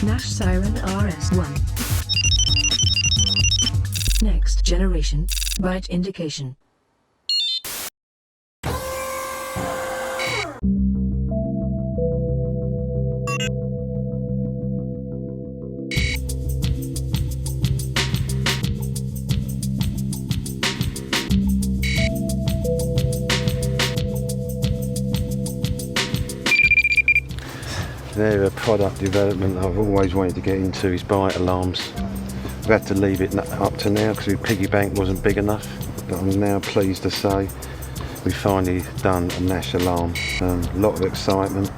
Nash Siren RS1. Next generation, bite indication. They're a product development I've always wanted to get into, is bite alarms. We've had to leave it up to now because the piggy bank wasn't big enough, but I'm now pleased to say we've finally done a Nash alarm. A lot of excitement,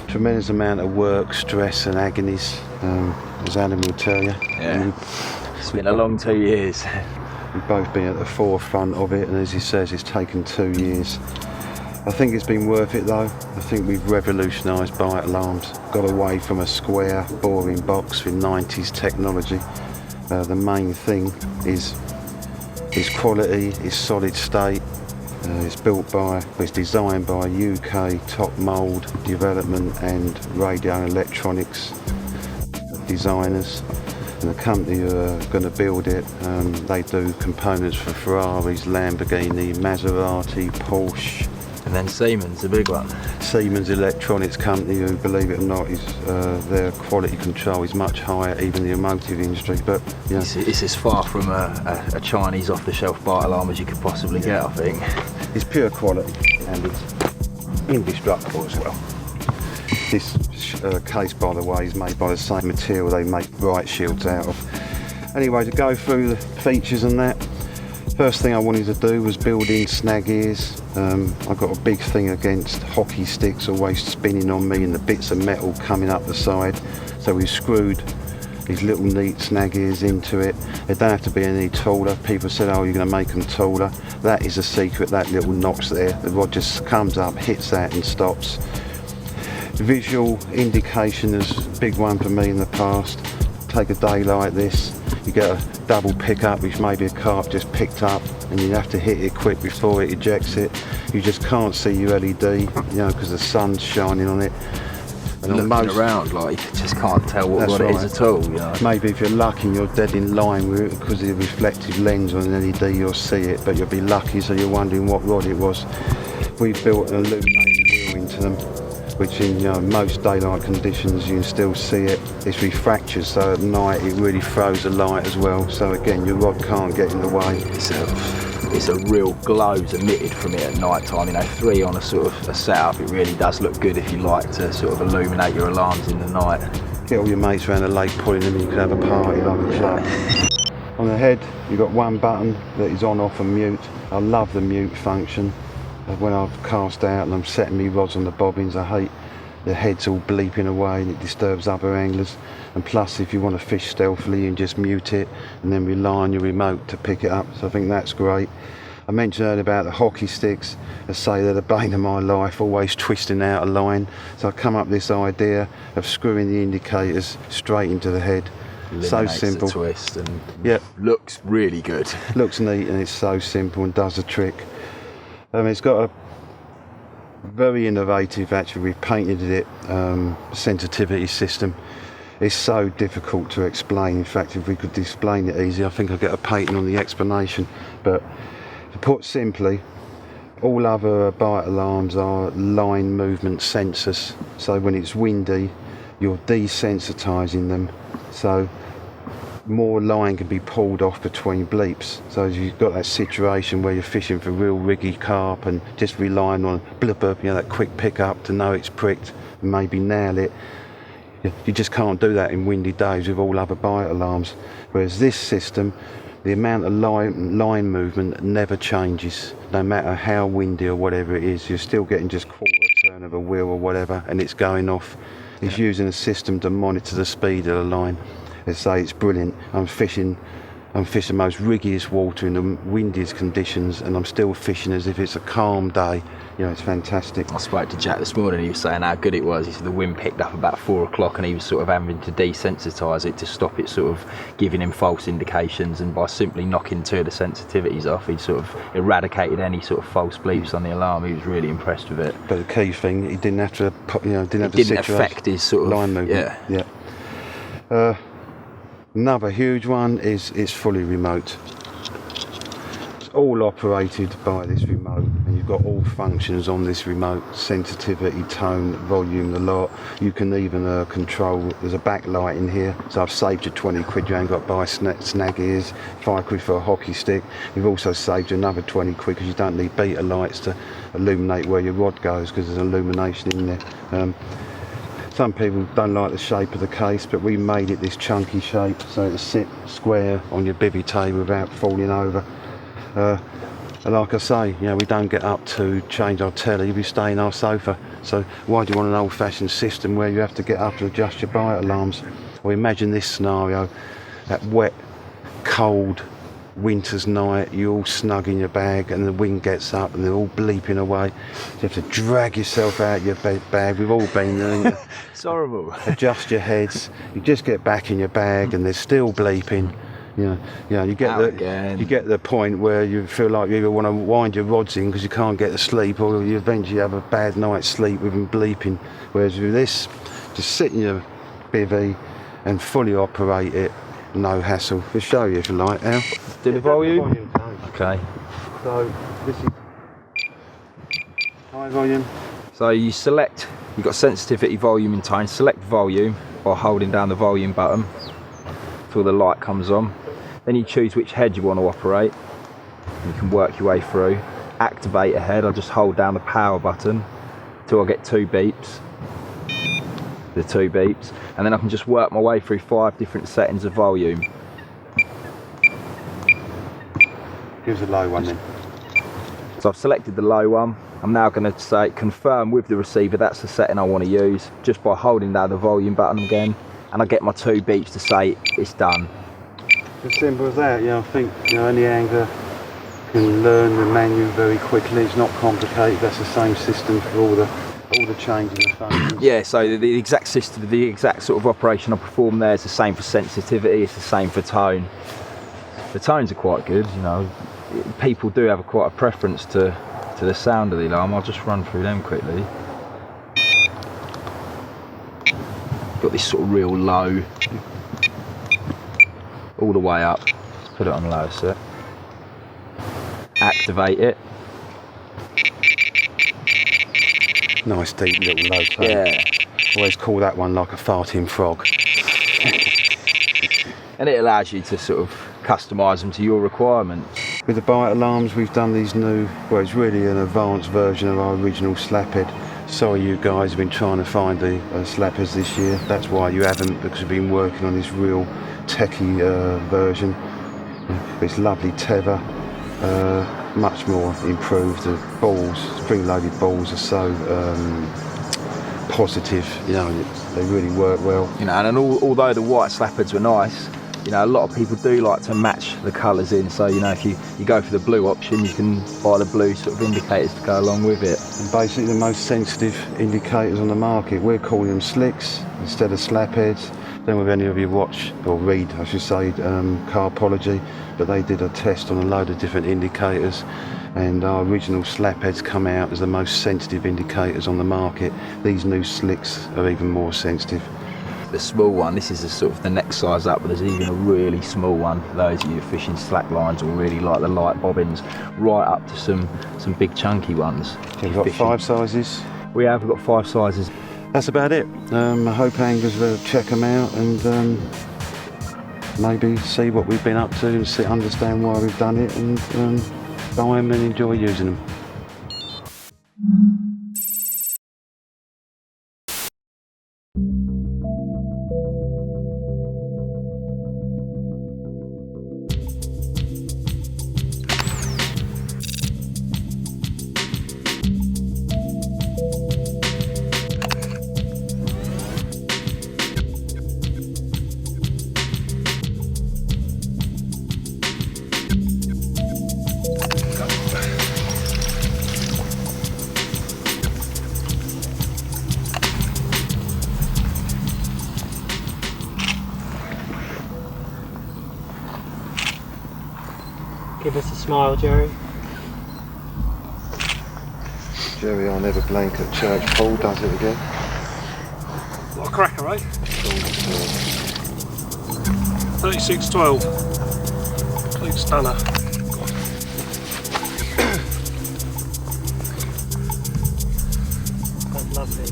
tremendous amount of work, stress and agonies, as Adam will tell you. Yeah, it's been a long 2 years. We've both been at the forefront of it, and as he says, it's taken 2 years. I think it's been worth it though. I think we've revolutionised bite alarms, got away from a square, boring box with 90s technology. The main thing is quality, is solid state. It's designed by UK top mould development and radio and electronics designers. And the company who are going to build it, they do components for Ferraris, Lamborghini, Maserati, Porsche. And then Siemens, a big one. Siemens Electronics company, who, believe it or not, is their quality control is much higher, even the automotive industry. But yeah, it's as far from a Chinese off-the-shelf bite alarm as you could possibly get, I think. it's pure quality and it's indestructible as well. This case, by the way, is made by the same material they make bright shields out of. Anyway, to go through the features and that, first thing I wanted to do was build in snag ears. I've got a big thing against hockey sticks always spinning on me and the bits of metal coming up the side. So we screwed these little neat snag ears into it. They don't have to be any taller. People said, oh, you're going to make them taller. That is a secret, that little notch there. The rod just comes up, hits that and stops. Visual indication is a big one for me in the past. Take a day like this, you get a double pickup which maybe a carp just picked up, and you have to hit it quick before it ejects it. You just can't see your LED, because the sun's shining on it. And looking around, like, you just can't tell what rod it is at all. Maybe if you're lucky and you're dead in line with it, because of the reflective lens on an LED, you'll see it, but you'll be lucky, so you're wondering what rod it was. We've built an illuminated wheel into them, which in most daylight conditions you can still see it. It's refracted, so at night it really throws a light as well. So again, your rod can't get in the way. It's a real glow's emitted from it at night time. 3 on a sort of a setup, it really does look good if you like to sort of illuminate your alarms in the night. Get all your mates around the lake pulling them, and you can have a party like a club. On the head, you've got one button that is on, off and mute. I love the mute function. When I've cast out and I'm setting me rods on the bobbins, I hate the heads all bleeping away and it disturbs other anglers. And plus, if you want to fish stealthily, you can just mute it and then rely on your remote to pick it up. So I think that's great. I mentioned earlier about the hockey sticks. I say they're the bane of my life, always twisting out of line. So I come up with this idea of screwing the indicators straight into the head. So simple. The twist and looks really good. Looks neat and it's so simple and does the trick. It's got a very innovative, actually we painted it, sensitivity system. It's so difficult to explain. In fact, if we could explain it easy, I think I'd get a patent on the explanation. But to put simply, all other bite alarms are line movement sensors. So when it's windy, you're desensitizing them. So more line can be pulled off between bleeps. So you've got that situation where you're fishing for real riggy carp and just relying on blubber, that quick pickup to know it's pricked and maybe nail it. You just can't do that in windy days with all other bite alarms. Whereas this system, the amount of line movement never changes. No matter how windy or whatever it is, you're still getting just quarter turn of a wheel or whatever and it's going off. It's using a system to monitor the speed of the line. They say it's brilliant. I'm fishing the most riggiest water in the windiest conditions and I'm still fishing as if it's a calm day. It's fantastic. I spoke to Jack this morning, he was saying how good it was. He said the wind picked up about 4 o'clock and he was sort of having to desensitise it to stop it sort of giving him false indications, and by simply knocking 2 of the sensitivities off, he sort of eradicated any sort of false bleeps on the alarm. He was really impressed with it. But the key thing, he didn't have to, didn't affect his sort of line movement. Yeah. Another huge one is it's fully remote. It's all operated by this remote, and you've got all functions on this remote: sensitivity, tone, volume, the lot. You can even control, there's a backlight in here, so I've saved you 20 quid. You ain't got to buy snag ears, 5 quid for a hockey stick. You've also saved you another 20 quid because you don't need beta lights to illuminate where your rod goes, because there's illumination in there. Some people don't like the shape of the case, but we made it this chunky shape so it'll sit square on your bivvy table without falling over. And like I say, you know, we don't get up to change our telly, we stay in our sofa. So why do you want an old-fashioned system where you have to get up to adjust your fire alarms? Or imagine this scenario, that wet, cold winter's night, you're all snug in your bag and the wind gets up and they're all bleeping away. You have to drag yourself out of your bag. We've all been there. It's horrible. Adjust your heads. You just get back in your bag and they're still bleeping. You get the point where you feel like you either want to wind your rods in because you can't get to sleep, or you eventually have a bad night's sleep with them bleeping. Whereas with this, just sit in your bivvy and fully operate it, no hassle. We'll show you if you like, Al. Do the volume? Okay. So this is high volume. So you select, you've got sensitivity, volume and tone. Select volume by holding down the volume button until the light comes on. Then you choose which head you want to operate. You can work your way through. Activate a head, I'll just hold down the power button till I get 2 beeps. The 2 beeps. And then I can just work my way through 5 different settings of volume. Give us a low one then. So I've selected the low one. I'm now going to say confirm with the receiver that's the setting I want to use, just by holding down the volume button again, and I get my 2 beeps to say it's done. As simple as that. I think any angler can learn the menu very quickly. It's not complicated. That's the same system for all the changing of functions. Yeah, so the exact system, the exact sort of operation I perform there is the same for sensitivity, it's the same for tone. The tones are quite good, people do have quite a preference to the sound of the alarm. I'll just run through them quickly. Got this sort of real low, all the way up. Let's put it on low set. Activate it. Nice deep little low tone. Yeah. Always call that one like a farting frog. And it allows you to sort of customise them to your requirements. With the bite alarms, we've done these new, well, it's really an advanced version of our original slaphead. Sorry you guys have been trying to find the slappers this year. That's why you haven't, because we've been working on this real techie version. It's lovely tether, much more improved. The balls, spring-loaded balls, are so positive. They really work well. And although the white slappers were nice, a lot of people do like to match the colours in. So if you go for the blue option, you can buy the blue sort of indicators to go along with it. And basically the most sensitive indicators on the market. We're calling them slicks instead of slapheads. Don't know if any of you watch or read, I should say, Carpology, but they did a test on a load of different indicators, and our original slapheads come out as the most sensitive indicators on the market. These new slicks are even more sensitive. The small one, this is the next size up, but there's even a really small one for those of you fishing slack lines or really like the light bobbins, right up to some big chunky ones. We've got 5 sizes. We've got 5 sizes. That's about it. I hope anglers will check them out and maybe see what we've been up to and understand why we've done it, and buy them and enjoy using them. Give us a smile, Jerry. Jerry, I'll never blink at church. Paul does it again. What a cracker, right? 3612. Complete stunner. That's lovely.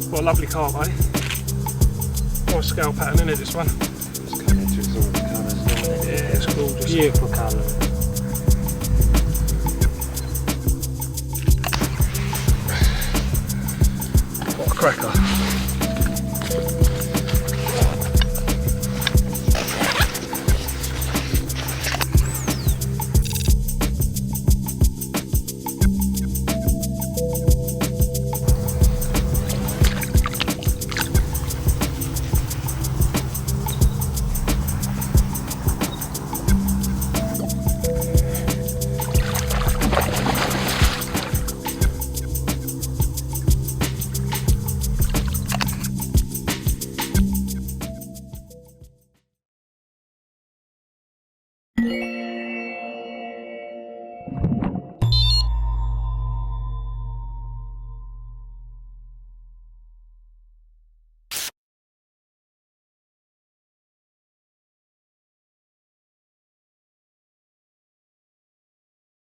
What a lovely carp, eh? Nice scale pattern, isn't it, this one? It's coming into its all the colours, isn't it? Yeah, it's gorgeous. Beautiful colour. What a cracker.